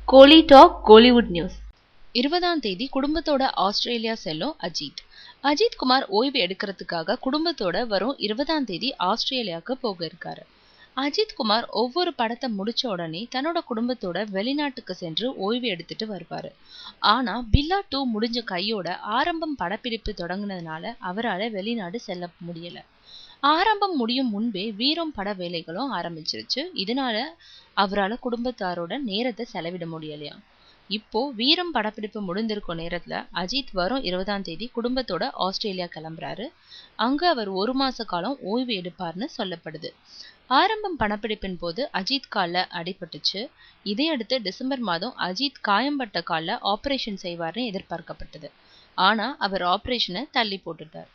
கோலி talk Kollywood news. 20ஆம் தேதி குடும்பத்தோட Australia செல்லும் அஜித். அஜித் குமார் ஓய்வு எடுக்கிறதுக்காக குடும்பத்தோட வரும் 20ஆம் தேதி ஆஸ்திரேலியாவுக்கு போக இருக்காரு. அஜித் குமார் ஒவ்வொரு படத்தை முடிச்ச உடனே தன்னோட குடும்பத்தோட வெளிநாட்டுக்கு சென்று ஓய்வு எடுத்துட்டு வருவாரு. ஆனா பில்லா 2 முடிஞ்ச கையோட ஆரம்பம் படப்பிடிப்பு தொடங்குனதுனால அவரால் வெளிநாடு செல்ல முடியல. ஆரம்பம் முடியும் முன்பே வீரம் பட வேலைகளும் ஆரம்பிச்சிருச்சு. இதனால அவரால் குடும்பத்தாரோட நேரத்தை செலவிட முடியலையா. இப்போ வீரம் படப்பிடிப்பு முடிந்திருக்கும் நேரத்துல அஜித் வரும் 20ஆம் தேதி குடும்பத்தோட ஆஸ்திரேலியா கிளம்புறாரு. அங்க அவர் 1 மாச காலம் ஓய்வு எடுப்பார்னு சொல்லப்படுது. ஆரம்பம் படப்பிடிப்பின் போது அஜித் கால்ல அடிபட்டுச்சு. இதையடுத்து டிசம்பர் மாதம் அஜித் காயம்பட்ட கால்ல ஆபரேஷன் செய்வார்னு எதிர்பார்க்கப்பட்டது. ஆனா அவர் ஆபரேஷனை தள்ளி போட்டுட்டார்.